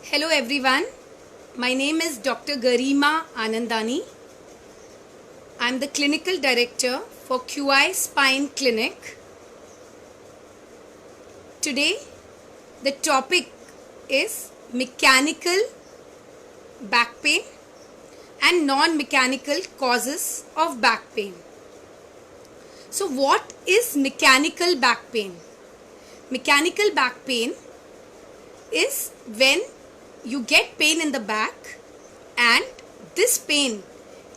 Hello everyone, my name is Dr. Garima Anandani. I am the Clinical Director for QI Spine Clinic. Today the topic is mechanical back pain and non-mechanical causes of back pain. So what is mechanical back pain? Mechanical back pain is when you get pain in the back and this pain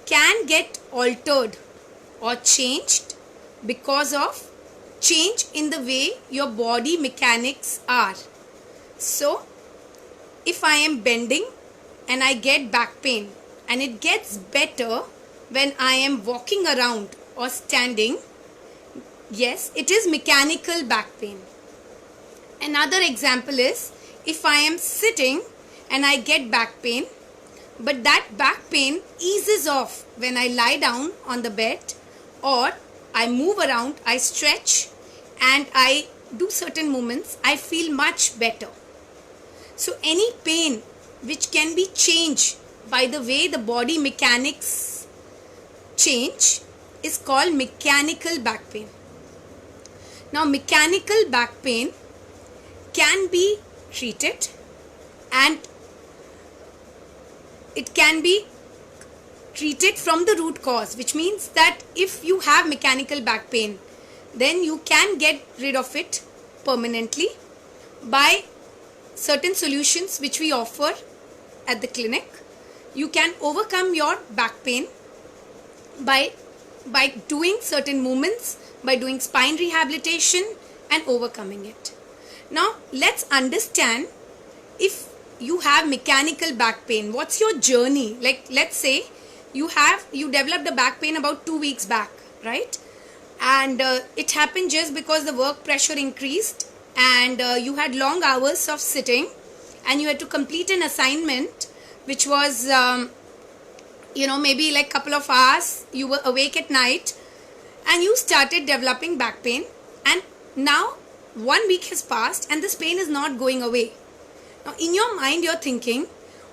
can get altered or changed because of change in the way your body mechanics are. So if I am bending and I get back pain and it gets better when I am walking around or standing, yes, it is mechanical back pain. Another example is if I am sitting and I get back pain, but that back pain eases off when I lie down on the bed or I move around, I stretch and I do certain movements, I feel much better. So any pain which can be changed by the way the body mechanics change is called mechanical back pain. Now mechanical back pain can be treated and it can be treated from the root cause, which means that if you have mechanical back pain, then you can get rid of it permanently by certain solutions which we offer at the clinic. You can overcome your back pain by doing certain movements, by doing spine rehabilitation and overcoming it. Now let's understand, if you have mechanical back pain, what's your journey? Like, let's say you developed a back pain about 2 weeks back, right? And it happened just because the work pressure increased and you had long hours of sitting and you had to complete an assignment which was maybe like couple of hours. You were awake at night and you started developing back pain, and now 1 week has passed and this pain is not going away. Now in your mind you're thinking,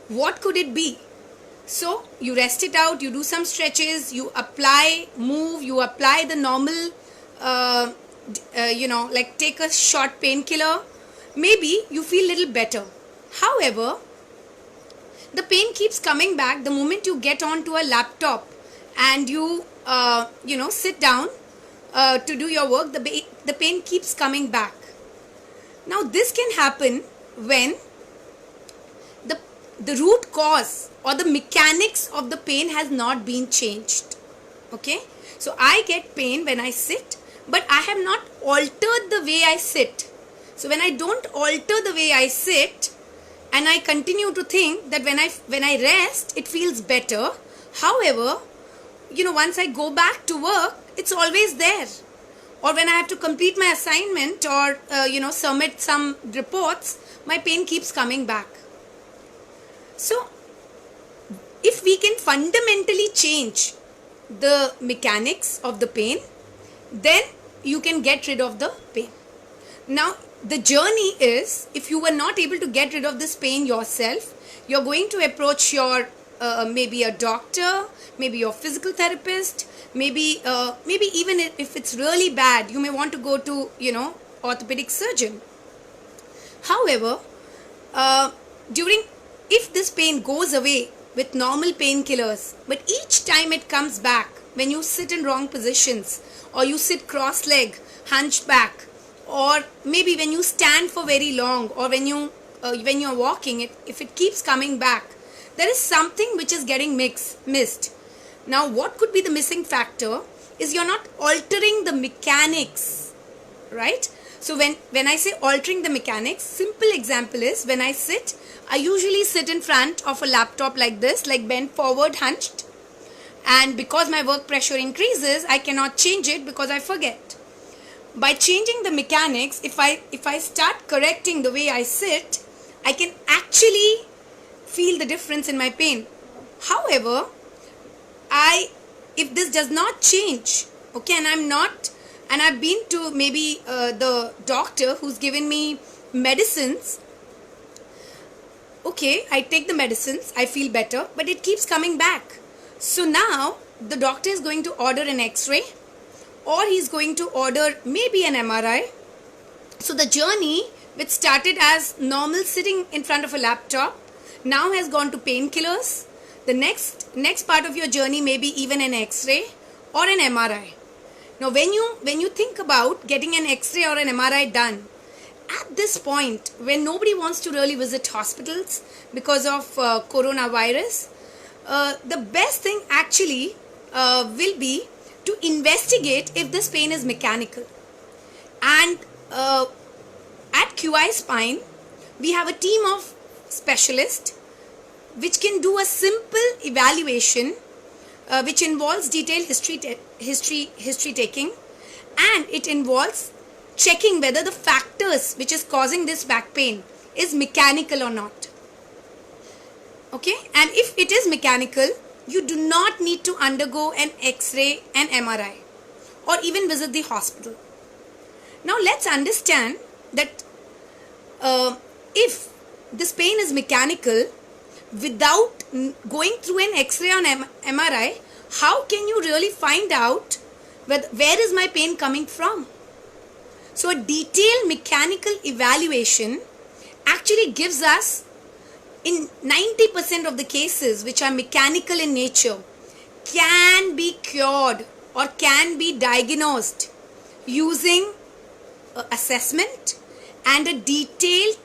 what could it be? So you rest it out, you do some stretches, you apply the normal like take a short painkiller, maybe you feel a little better. However, the pain keeps coming back the moment you get onto a laptop and you sit down to do your work. The pain keeps coming back. Now this can happen when the root cause or the mechanics of the pain has not been changed. Okay, so I get pain when I sit, but I have not altered the way I sit. So when I don't alter the way I sit and I continue to think that when I rest it feels better, however, once I go back to work it's always there, or when I have to complete my assignment or submit some reports, my pain keeps coming back. So if we can fundamentally change the mechanics of the pain, then you can get rid of the pain. Now the journey is, if you were not able to get rid of this pain yourself, you're going to approach your maybe a doctor, maybe your physical therapist, maybe even if it's really bad, you may want to go to orthopedic surgeon. However, if this pain goes away with normal painkillers, but each time it comes back when you sit in wrong positions, or you sit cross-legged, hunched back, or maybe when you stand for very long, or when you're walking, if it keeps coming back, there is something which is getting missed. Now what could be the missing factor is you're not altering the mechanics, right? So when I say altering the mechanics, simple example is, when I sit, I usually sit in front of a laptop like this, like bent forward, hunched, and because my work pressure increases, I cannot change it because I forget. By changing the mechanics, if I start correcting the way I sit, I can actually feel the difference in my pain. However, if this does not change, okay, and I've been to maybe the doctor who's given me medicines, okay, I take the medicines, I feel better, but it keeps coming back. So now the doctor is going to order an X-ray, or he's going to order maybe an MRI. So the journey, which started as normal sitting in front of a laptop, now has gone to painkillers. The next part of your journey may be even an X-ray or an MRI. Now when you think about getting an X-ray or an MRI done, at this point when nobody wants to really visit hospitals because of coronavirus, the best thing actually will be to investigate if this pain is mechanical. And at QI Spine, we have a team of specialists which can do a simple evaluation which involves detailed history taking, and it involves checking whether the factors which is causing this back pain is mechanical or not. Okay, and if it is mechanical, you do not need to undergo an X-ray and MRI or even visit the hospital. Now let's understand that if this pain is mechanical, without going through an X-ray or MRI, how can you really find out where is my pain coming from? So a detailed mechanical evaluation actually gives us, in 90% of the cases which are mechanical in nature, can be cured or can be diagnosed using assessment and a detailed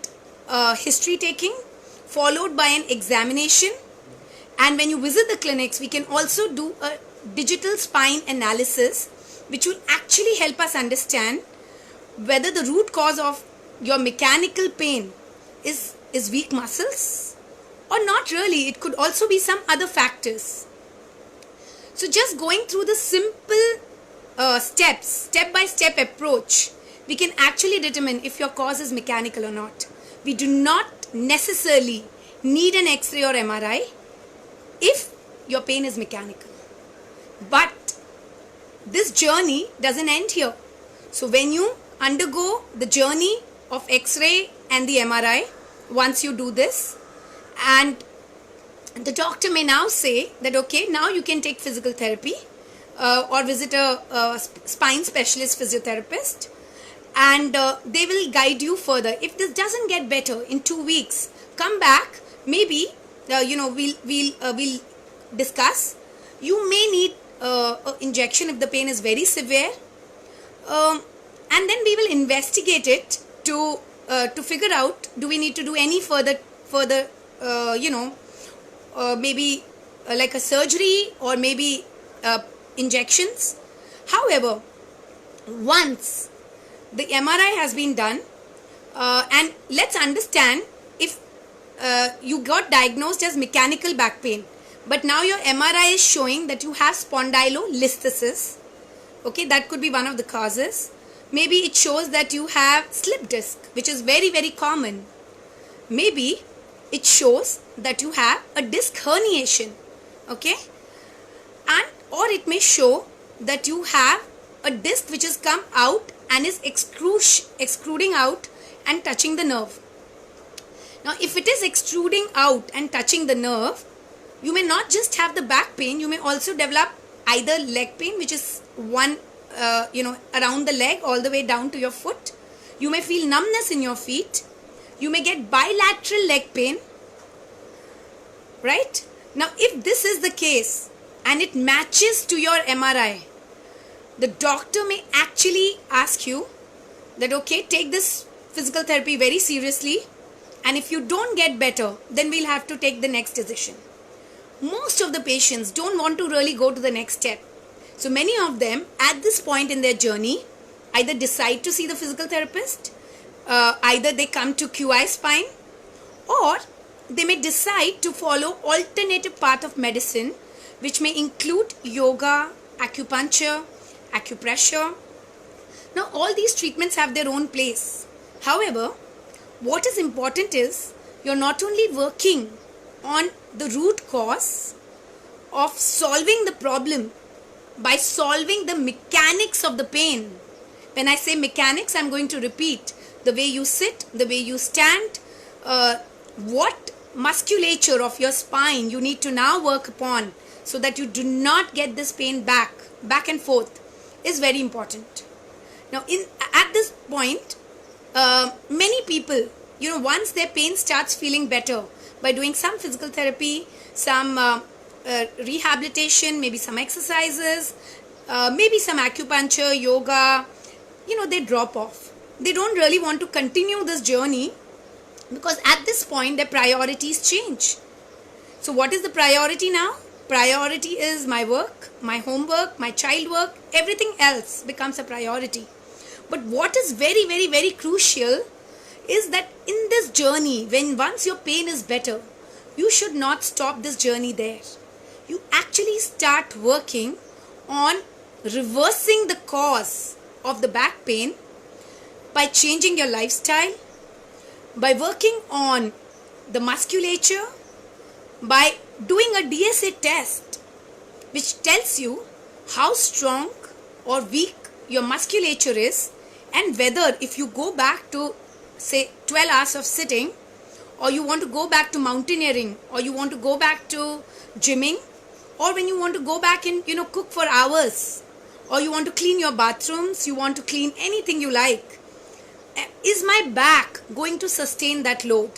history taking followed by an examination. And when you visit the clinics, we can also do a digital spine analysis which will actually help us understand whether the root cause of your mechanical pain is weak muscles or not really. It could also be some other factors. So just going through the simple step-by-step approach, we can actually determine if your cause is mechanical or not. We do not necessarily need an X-ray or MRI if your pain is mechanical. But this journey doesn't end here. So when you undergo the journey of X-ray and the MRI, once you do this, and the doctor may now say that okay, now you can take physical therapy or visit a spine specialist physiotherapist, and they will guide you further. If this doesn't get better in 2 weeks, come back. Maybe we'll discuss. You may need an injection if the pain is very severe, and then we will investigate it to figure out, do we need to do any further maybe like a surgery or maybe injections. However, once the MRI has been done, and let's understand, if you got diagnosed as mechanical back pain, but now your MRI is showing that you have spondylolisthesis, okay, that could be one of the causes. Maybe it shows that you have slip disc, which is very, very common. Maybe it shows that you have a disc herniation, okay, and or it may show that you have a disc which has come out and is extruding out and touching the nerve. Now if it is extruding out and touching the nerve, you may not just have the back pain, you may also develop either leg pain, which is one around the leg all the way down to your foot. You may feel numbness in your feet. You may get bilateral leg pain, right? Now if this is the case and it matches to your MRI, the doctor may actually ask you that okay, take this physical therapy very seriously, and if you don't get better, then we'll have to take the next decision. Most of the patients don't want to really go to the next step. So many of them at this point in their journey either decide to see the physical therapist, either they come to QI Spine, or they may decide to follow alternative path of medicine, which may include yoga, acupuncture, acupressure. Now all these treatments have their own place. However, what is important is you're not only working on the root cause of solving the problem by solving the mechanics of the pain. When I say mechanics, I'm going to repeat: the way you sit, the way you stand, what musculature of your spine you need to now work upon so that you do not get this pain back and forth is very important. Now at this point, many people, once their pain starts feeling better by doing some physical therapy, some rehabilitation, maybe some exercises, maybe some acupuncture, yoga, they drop off. They don't really want to continue this journey because at this point their priorities change. So what is the priority now? Priority is my work, my homework, my child work, everything else becomes a priority. But what is very, very, very crucial is that in this journey, when once your pain is better, you should not stop this journey there. You actually start working on reversing the cause of the back pain by changing your lifestyle, by working on the musculature, by doing a DSA test which tells you how strong or weak your musculature is, and whether if you go back to say 12 hours of sitting, or you want to go back to mountaineering, or you want to go back to gymming, or when you want to go back and cook for hours, or you want to clean your bathrooms, you want to clean anything you like, is my back going to sustain that load?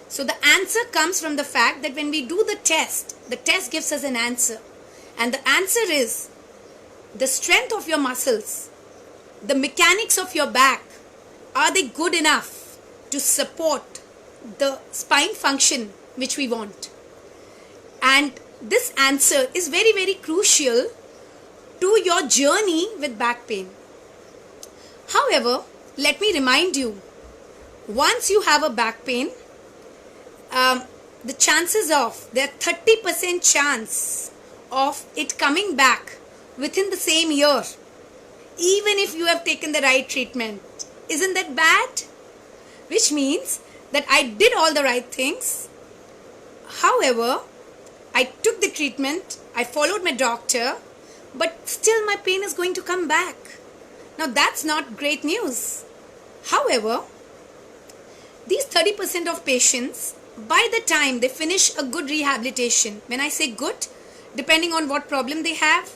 So the answer comes from the fact that when we do the test gives us an answer. And the answer is the strength of your muscles, the mechanics of your back, are they good enough to support the spine function which we want? And this answer is very, very crucial to your journey with back pain. However, let me remind you, once you have a back pain, the chances of, there are 30% chance of it coming back within the same year, even if you have taken the right treatment. Isn't that bad? Which means that I did all the right things. However, I took the treatment, I followed my doctor, but still my pain is going to come back. Now that's not great news. However, these 30% of patients, by the time they finish a good rehabilitation, when I say good, depending on what problem they have,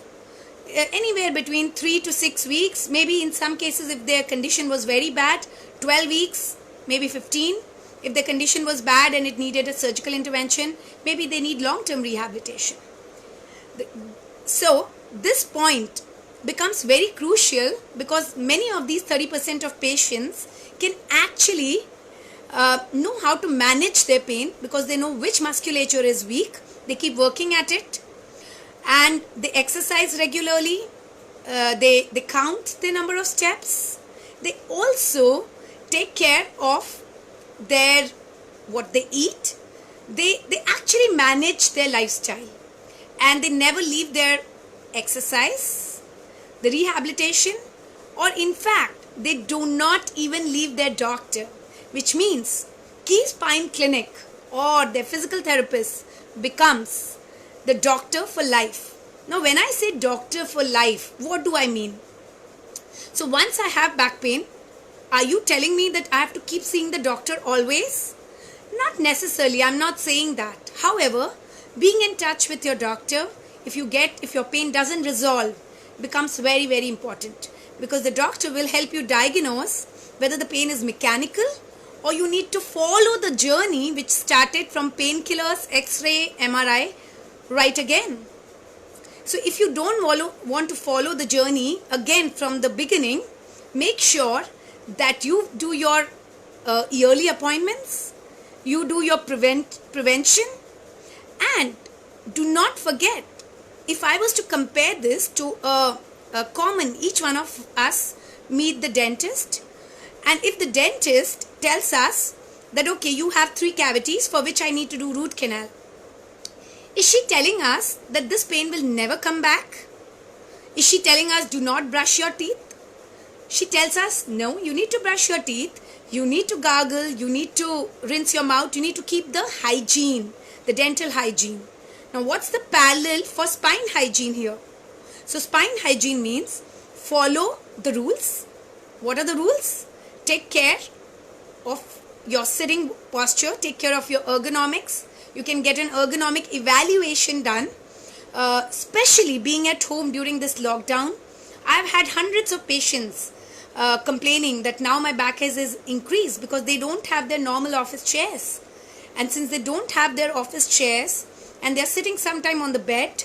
anywhere between 3 to 6 weeks, maybe in some cases if their condition was very bad, 12 weeks, maybe 15. If the condition was bad and it needed a surgical intervention, maybe they need long-term rehabilitation. So this point becomes very crucial because many of these 30% of patients can actually know how to manage their pain because they know which musculature is weak. They keep working at it and they exercise regularly. They count the number of steps. They also take care of what they eat. They actually manage their lifestyle and they never leave their exercise, the rehabilitation, or in fact they do not even leave their doctor, which means Key Spine Clinic or their physical therapist becomes the doctor for life. Now when I say doctor for life, what do I mean? So once I have back pain, are you telling me that I have to keep seeing the doctor always? Not necessarily, I'm not saying that. However, being in touch with your doctor, if your pain doesn't resolve, becomes very, very important because the doctor will help you diagnose whether the pain is mechanical or you need to follow the journey which started from painkillers, X-ray, MRI, right again. So if you don't want to follow the journey again from the beginning, make sure that you do your yearly appointments, you do your prevention, and do not forget, if I was to compare this to a common, each one of us meet the dentist, and if the dentist tells us that okay, you have 3 cavities for which I need to do root canal, is she telling us that this pain will never come back? Is she telling us do not brush your teeth? She tells us no, you need to brush your teeth, you need to gargle, you need to rinse your mouth, you need to keep the hygiene, the dental hygiene. Now what's the parallel for spine hygiene here? So spine hygiene means follow the rules. What are the rules? Take care of your sitting posture, take care of your ergonomics. You can get an ergonomic evaluation done, especially being at home during this lockdown. I've had hundreds of patients complaining that now my back is increased because they don't have their normal office chairs. And since they don't have their office chairs and they're sitting sometime on the bed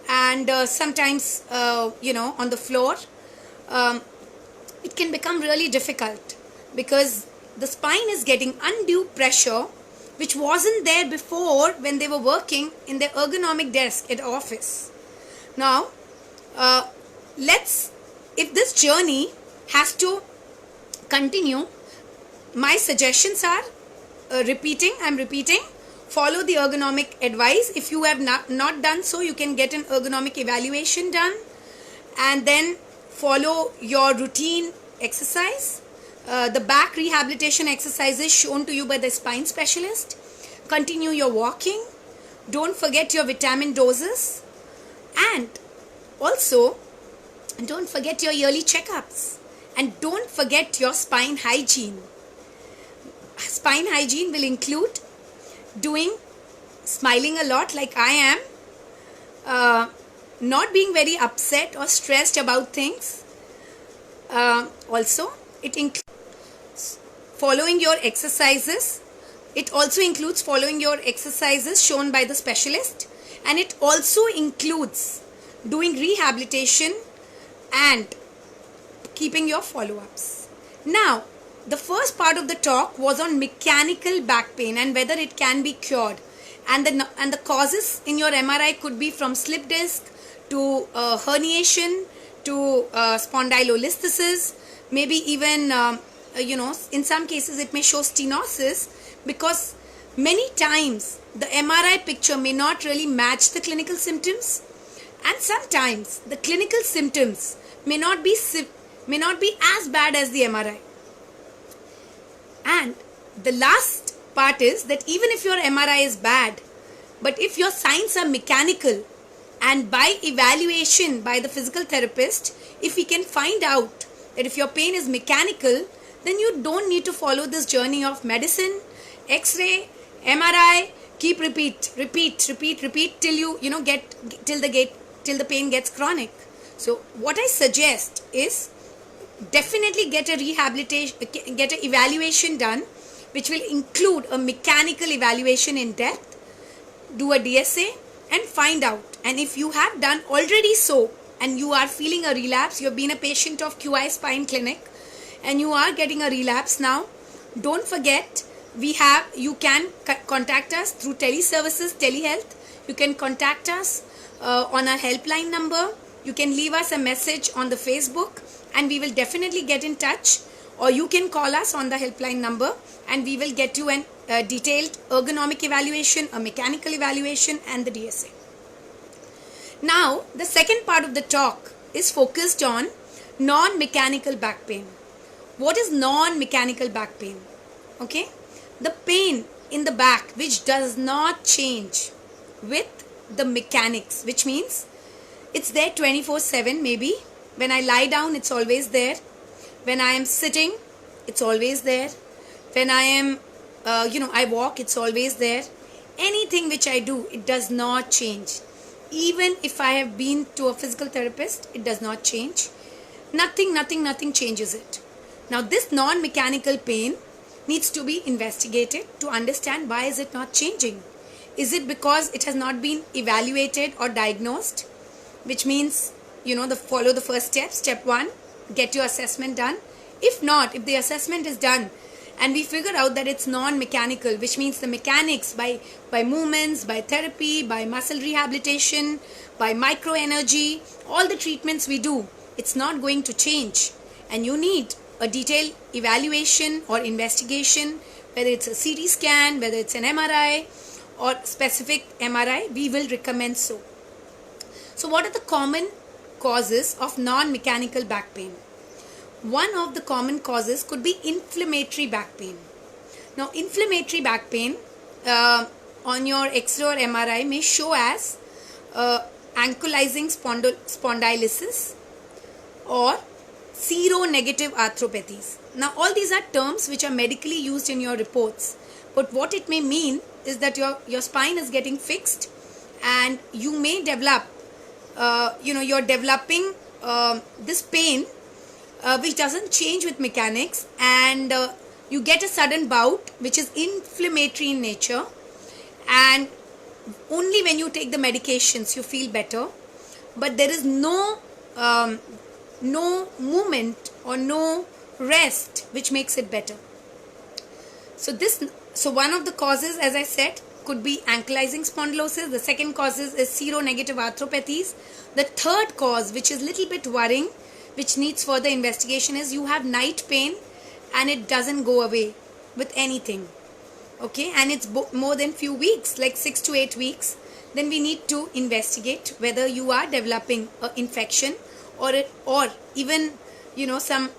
and sometimes on the floor, it can become really difficult because the spine is getting undue pressure which wasn't there before when they were working in their ergonomic desk at office. Now, if this journey has to continue, my suggestions are I'm repeating, follow the ergonomic advice. If you have not done so, you can get an ergonomic evaluation done, and then follow your routine exercise, the back rehabilitation exercises shown to you by the spine specialist. Continue your walking. Don't forget your vitamin doses, and also don't forget your yearly checkups, and don't forget your spine hygiene. Spine hygiene will include smiling a lot like I am, not being very upset or stressed about things. Also, it includes following your exercises. It also includes following your exercises shown by the specialist, and it also includes doing rehabilitation and keeping your follow-ups. Now, the first part of the talk was on mechanical back pain and whether it can be cured, and the causes in your MRI could be from slip disc to herniation to spondylolisthesis, maybe even in some cases it may show stenosis, because many times the MRI picture may not really match the clinical symptoms, and sometimes the clinical symptoms may not be as bad as the MRI. And the last part is that even if your MRI is bad, but if your signs are mechanical, and by evaluation by the physical therapist, if we can find out that if your pain is mechanical, then you don't need to follow this journey of medicine, X-ray, MRI, keep repeat till you get till the pain gets chronic. So what I suggest is definitely get an evaluation done, which will include a mechanical evaluation in depth. Do a DSA and find out. And if you have done already so and you are feeling a relapse, you have been a patient of QI Spine Clinic and you are getting a relapse now, don't forget you can contact us through teleservices, telehealth. You can contact us on our helpline number. You can leave us a message on the Facebook and we will definitely get in touch, or you can call us on the helpline number and we will get you a detailed ergonomic evaluation, a mechanical evaluation and the DSA. Now, the second part of the talk is focused on non-mechanical back pain. What is non-mechanical back pain? Okay, the pain in the back which does not change with the mechanics, which means it's there 24/7 maybe. When I lie down, it's always there. When I am sitting, it's always there. When I am, I walk, it's always there. Anything which I do, it does not change. Even if I have been to a physical therapist, it does not change. Nothing changes it. Now, this non-mechanical pain needs to be investigated to understand why is it not changing. Is it because it has not been evaluated or diagnosed? Which means, follow the first step. Step 1, get your assessment done. If not, if the assessment is done and we figure out that it's non-mechanical, which means the mechanics by movements, by therapy, by muscle rehabilitation, by microenergy, all the treatments we do, it's not going to change. And you need a detailed evaluation or investigation, whether it's a CT scan, whether it's an MRI or specific MRI, we will recommend so. So what are the common causes of non-mechanical back pain? One of the common causes could be inflammatory back pain. Now, inflammatory back pain on your X-ray or MRI may show as ankylosing spondylosis or seronegative arthropathies. Now all these are terms which are medically used in your reports, but what it may mean is that your spine is getting fixed and you may develop, you're developing this pain which doesn't change with mechanics, and you get a sudden bout which is inflammatory in nature, and only when you take the medications you feel better, but there is no movement or no rest which makes it better. So one of the causes, as I said, could be ankylosing spondylosis. The second causes is seronegative arthropathies. The third cause, which is a little bit worrying, which needs further investigation, is you have night pain and it doesn't go away with anything. Okay, and it's more than few weeks, like 6 to 8 weeks. Then we need to investigate whether you are developing an infection or even some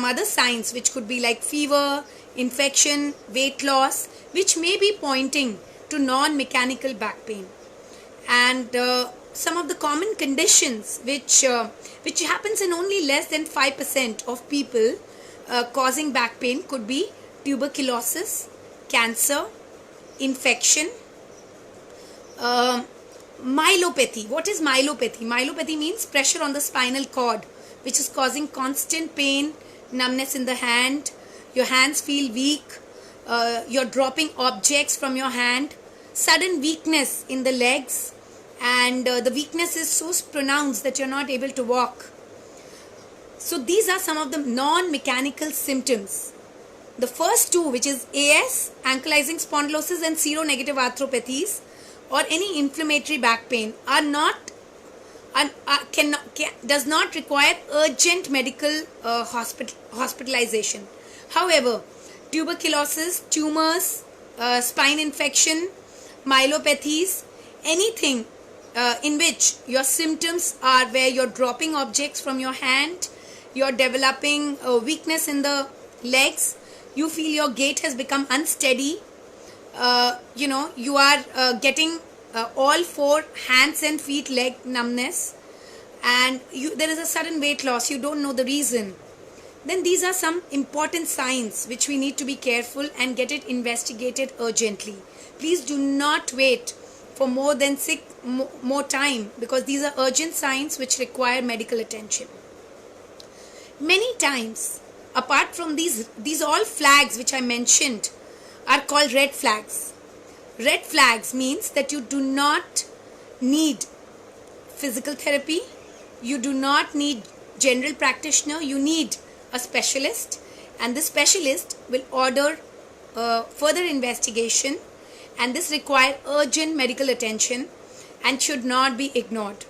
other signs which could be like fever, infection, weight loss, which may be pointing to non-mechanical back pain. And some of the common conditions which happens in only less than 5% of people causing back pain could be tuberculosis, cancer, infection, myelopathy. What is myelopathy? Myelopathy means pressure on the spinal cord, which is causing constant pain, numbness in the hand. Your hands feel weak. You're dropping objects from your hand. Sudden weakness in the legs, and the weakness is so pronounced that you're not able to walk. So these are some of the non-mechanical symptoms. The first two, which is AS, ankylosing spondylosis, and seronegative arthropathies, or any inflammatory back pain, does not require urgent medical hospitalization. However, tuberculosis, tumors, spine infection, myelopathies, anything in which your symptoms are where you're dropping objects from your hand, you're developing weakness in the legs, you feel your gait has become unsteady, you are getting all four hands and feet leg numbness, and there is a sudden weight loss, you don't know the reason, then these are some important signs which we need to be careful and get it investigated urgently. Please do not wait for more than more time, because these are urgent signs which require medical attention. Many times, apart from these all flags which I mentioned are called red flags. Red flags means that you do not need physical therapy, you do not need general practitioner, you need a specialist, and this specialist will order further investigation, and this requires urgent medical attention and should not be ignored.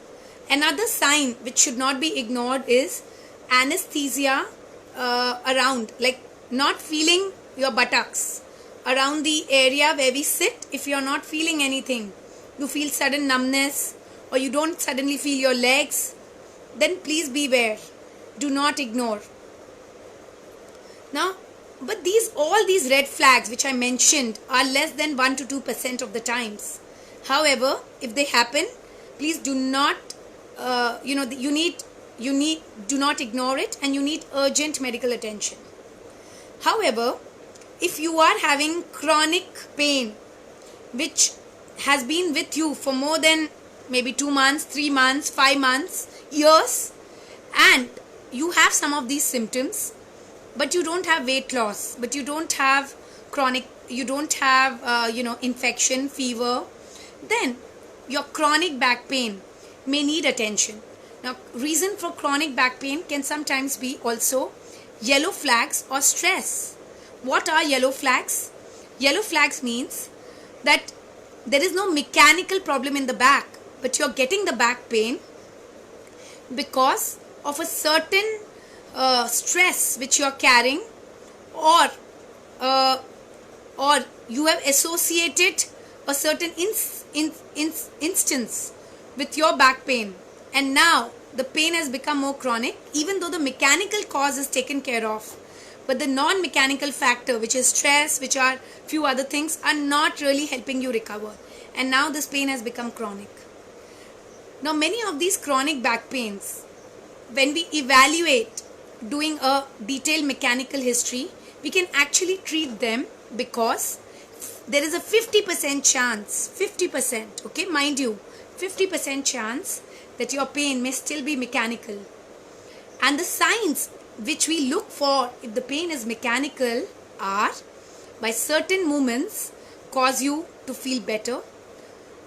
Another sign which should not be ignored is anesthesia around, like not feeling your buttocks, around the area where we sit. If you are not feeling anything, you feel sudden numbness, or you don't suddenly feel your legs, then please beware, do not ignore. Now, but all these red flags which I mentioned are less than 1 to 2% of the times. However, if they happen, please do not, do not ignore it, and you need urgent medical attention. However, if you are having chronic pain which has been with you for more than maybe 2 months, 3 months, 5 months, years, and you have some of these symptoms, but you don't have weight loss, but you don't have infection, fever, then your chronic back pain may need attention. Now, reason for chronic back pain can sometimes be also yellow flags or stress. What are yellow flags? Yellow flags means that there is no mechanical problem in the back, but you're getting the back pain because of a certain stress which you're carrying, or you have associated a certain instance with your back pain, and now the pain has become more chronic, even though the mechanical cause is taken care of, but the non-mechanical factor, which is stress, which are few other things, are not really helping you recover, and now this pain has become chronic. Now, many of these chronic back pains, when we evaluate doing a detailed mechanical history, we can actually treat them, because there is a 50% chance, 50%, okay, mind you, 50% chance that your pain may still be mechanical. And the signs which we look for if the pain is mechanical are, by certain movements cause you to feel better,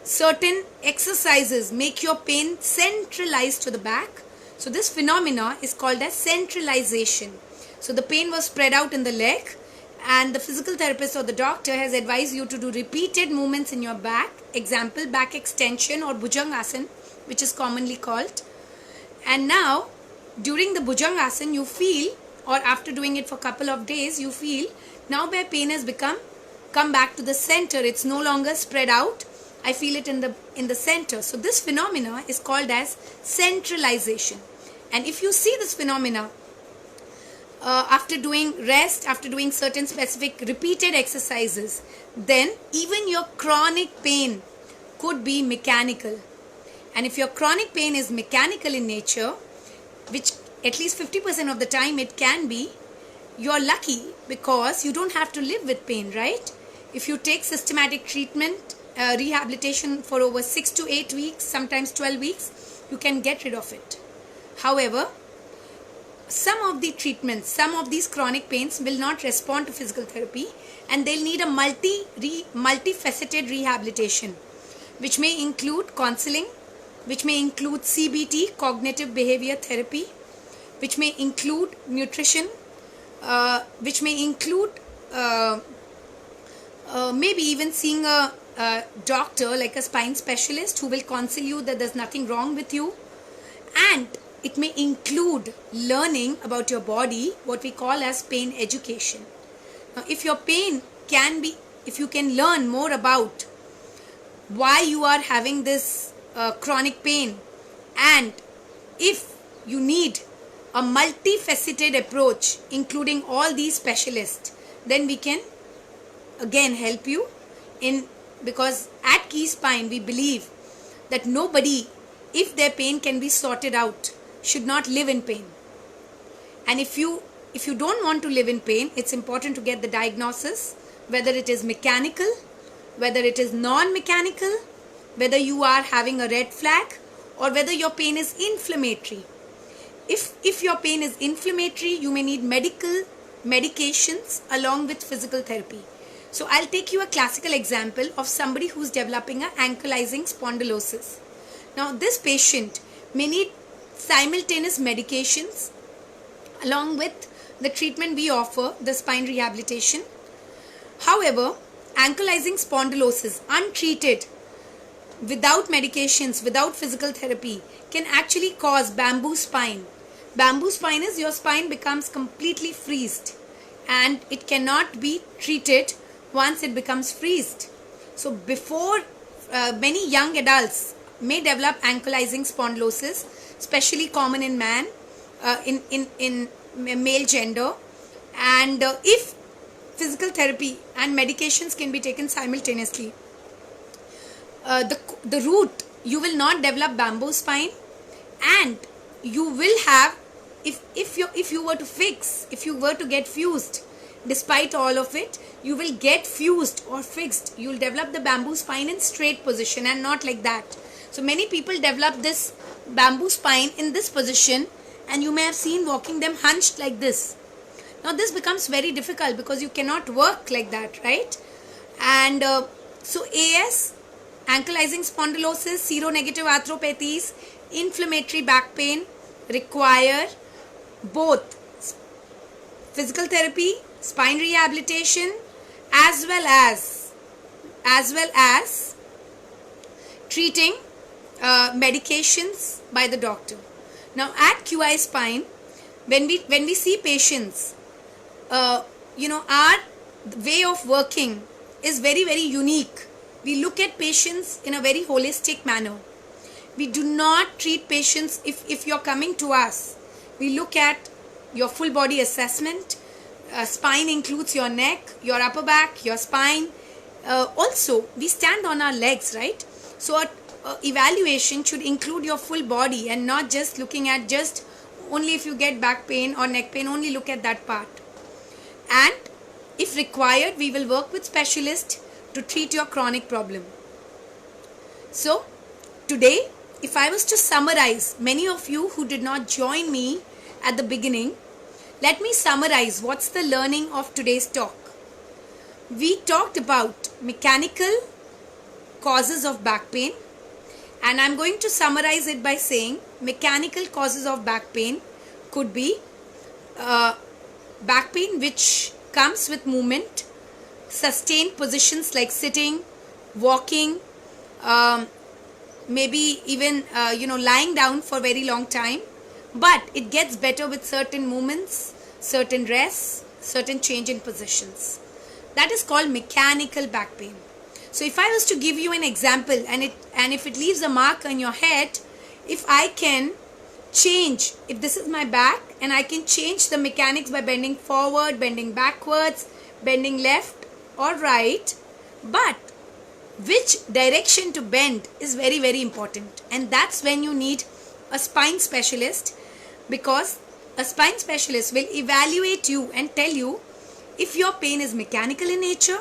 certain exercises make your pain centralized to the back. So this phenomena is called as centralization. So the pain was spread out in the leg, and the physical therapist or the doctor has advised you to do repeated movements in your back. Example, back extension or Bhujangasana, which is commonly called. And now during the Bhujangasana you feel, or after doing it for a couple of days, you feel now my pain has come back to the center. It's no longer spread out. I feel it in the center. So this phenomena is called as centralization. And if you see this phenomena after doing rest, after doing certain specific repeated exercises, then even your chronic pain could be mechanical. And if your chronic pain is mechanical in nature, which at least 50% of the time it can be, you're lucky, because you don't have to live with pain, right? If you take systematic treatment, rehabilitation for over 6 to 8 weeks, sometimes 12 weeks, you can get rid of it. However, some of the treatments, some of these chronic pains will not respond to physical therapy, and they'll need a multifaceted rehabilitation, which may include counseling, which may include CBT, cognitive behavior therapy, which may include nutrition, which may include maybe even seeing a doctor like a spine specialist who will counsel you that there's nothing wrong with you. And it may include learning about your body, what we call as pain education. Now, if your pain if you can learn more about why you are having this chronic pain, and if you need a multifaceted approach including all these specialists, then we can again help you in, because at Key Spine we believe that nobody, if their pain can be sorted out, should not live in pain. And if you don't want to live in pain, it's important to get the diagnosis, whether it is mechanical, whether it is non-mechanical, whether you are having a red flag, or whether your pain is inflammatory. If your pain is inflammatory, you may need medications along with physical therapy. So I'll take you a classical example of somebody who's developing an ankylosing spondylosis. Now this patient may need simultaneous medications along with the treatment we offer, the spine rehabilitation. However, ankylosing spondylosis untreated, without medications, without physical therapy, can actually cause bamboo spine. Bamboo spine is your spine becomes completely freezed, and it cannot be treated once it becomes freezed. So before many young adults may develop ankylosing spondylosis, especially common in man, in male gender, and if physical therapy and medications can be taken simultaneously, the root, you will not develop bamboo spine, and you will have, if you were to get fused, despite all of it, you will get fused or fixed. You will develop the bamboo spine in straight position and not like that. So many people develop this bamboo spine in this position, and you may have seen walking them hunched like this. Now this becomes very difficult because you cannot work like that, right? And so AS, ankylosing spondylosis, seronegative arthropathies, inflammatory back pain require both physical therapy, spine rehabilitation, as well as treating medications by the doctor. Now at QI Spine, when we see patients, our way of working is very, very unique. We look at patients in a very holistic manner. We do not treat patients, if you're coming to us, we look at your full body assessment. Spine includes your neck, your upper back, your spine. Also, we stand on our legs, right? So evaluation should include your full body and not just looking at just only if you get back pain or neck pain, only look at that part. And if required, we will work with specialists to treat your chronic problem. So today, if I was to summarize, many of you who did not join me at the beginning, let me summarize what's the learning of today's talk. We talked about mechanical causes of back pain, and I'm going to summarize it by saying mechanical causes of back pain could be back pain which comes with movement, sustained positions like sitting, walking, maybe even lying down for a very long time, but it gets better with certain movements, certain rests, certain change in positions. That is called mechanical back pain. So if I was to give you an example, and if it leaves a mark on your head, if I can change, if this is my back and I can change the mechanics by bending forward, bending backwards, bending left or right, but which direction to bend is very, very important. And that's when you need a spine specialist, because a spine specialist will evaluate you and tell you if your pain is mechanical in nature,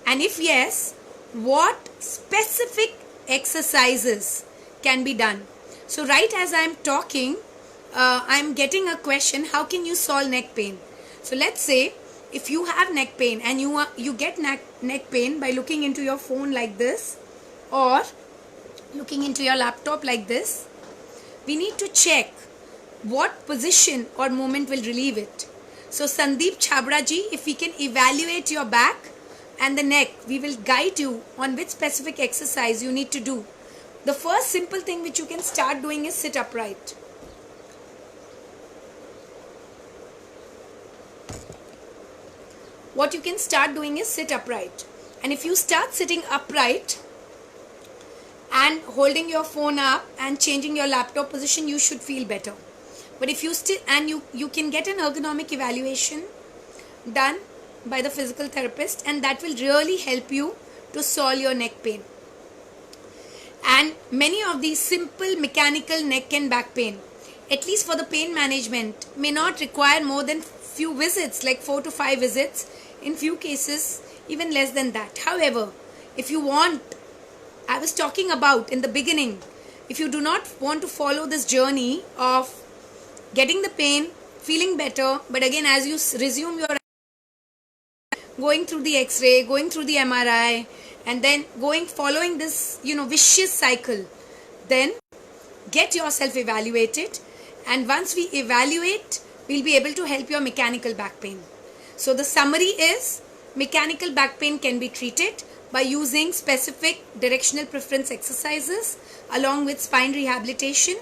and if yes, what specific exercises can be done. So right as I'm talking, I'm getting a question, how can you solve neck pain? So let's say if you have neck pain and you get neck pain by looking into your phone like this or looking into your laptop like this, we need to check what position or movement will relieve it. So Sandeep Chhabra ji, if we can evaluate your back and the neck, we will guide you on which specific exercise you need to do. The first simple thing which you can start doing is sit upright. What you can start doing is sit upright. And if you start sitting upright and holding your phone up and changing your laptop position, you should feel better. But if you still, and you can get an ergonomic evaluation done by the physical therapist, and that will really help you to solve your neck pain. And many of these simple mechanical neck and back pain, at least for the pain management, may not require more than few visits, like 4 to 5 visits, in few cases even less than that. However, if you want, I was talking about in the beginning, if you do not want to follow this journey of getting the pain, feeling better, but again as you resume your going through the X-ray, going through the MRI, and then following this vicious cycle, then get yourself evaluated, and once we evaluate, we'll be able to help your mechanical back pain. So the summary is, mechanical back pain can be treated by using specific directional preference exercises along with spine rehabilitation.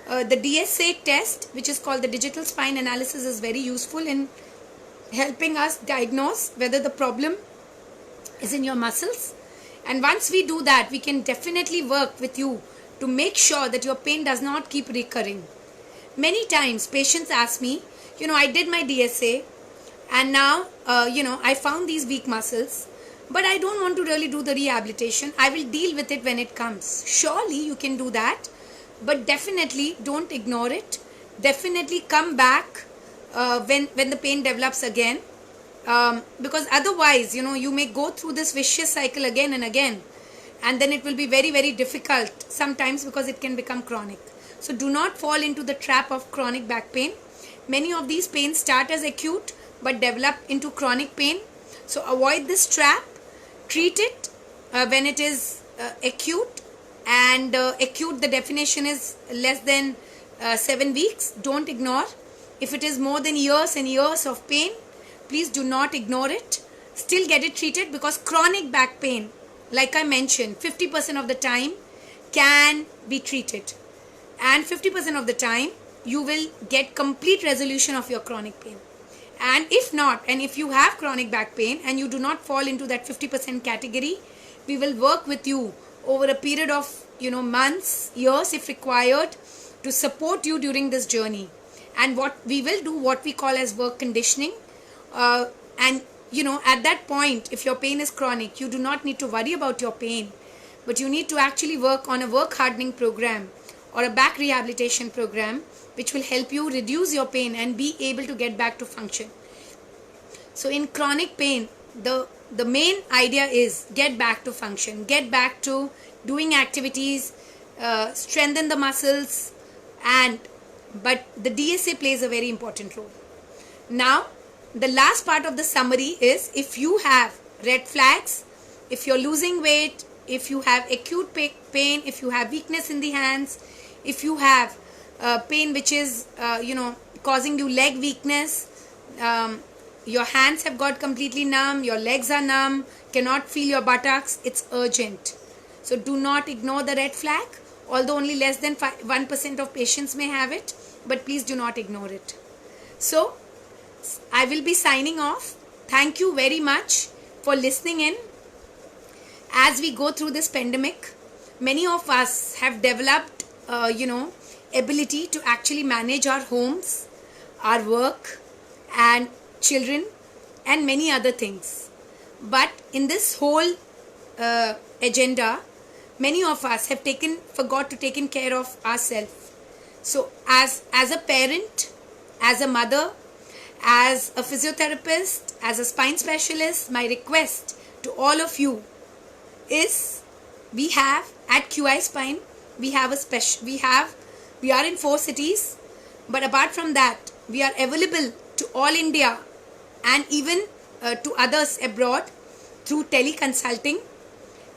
The DSA test, which is called the digital spine analysis, is very useful in helping us diagnose whether the problem is in your muscles. And once we do that, we can definitely work with you to make sure that your pain does not keep recurring. Many times patients ask me, I did my DSA and now, I found these weak muscles, but I don't want to really do the rehabilitation. I will deal with it when it comes. Surely you can do that, but definitely don't ignore it. Definitely come back when the pain develops again, because otherwise, you may go through this vicious cycle again and again, and then it will be very, very difficult sometimes because it can become chronic. So do not fall into the trap of chronic back pain. Many of these pains start as acute but develop into chronic pain. So avoid this trap. Treat it when it is acute, and acute, the definition is less than 7 weeks. Don't ignore. If it is more than years and years of pain, please do not ignore it. Still get it treated, because chronic back pain, like I mentioned, 50% of the time can be treated, and 50% of the time you will get complete resolution of your chronic pain. And if not, and if you have chronic back pain and you do not fall into that 50% category, we will work with you over a period of months, years if required, to support you during this journey. And what we will do, what we call as work conditioning, and at that point, if your pain is chronic, you do not need to worry about your pain, but you need to actually work on a work hardening program or a back rehabilitation program which will help you reduce your pain and be able to get back to function. So in chronic pain, the main idea is get back to function, get back to doing activities, strengthen the muscles, but the DSA plays a very important role. Now, the last part of the summary is, if you have red flags, if you're losing weight, if you have acute pain, if you have weakness in the hands, if you have pain which is causing you leg weakness, your hands have got completely numb, your legs are numb, cannot feel your buttocks, it's urgent. So do not ignore the red flag, although only less than 1% of patients may have it, but please do not ignore it. So I will be signing off. Thank you very much for listening in. As we go through this pandemic, many of us have developed ability to actually manage our homes, our work, and children, and many other things. But in this whole agenda, many of us have forgot to taken care of ourselves. So as a parent, as a mother, as a physiotherapist, as a spine specialist, my request to all of you is, we have at QI Spine, we are in 4 cities, but apart from that, we are available to all India and even to others abroad through teleconsulting.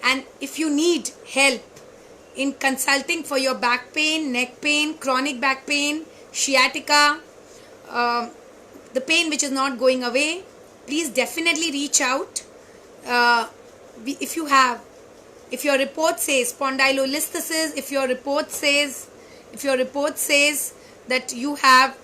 And if you need help in consulting for your back pain, neck pain, chronic back pain, sciatica, the pain which is not going away, please definitely reach out. If your report says spondylolisthesis, if your report says that you have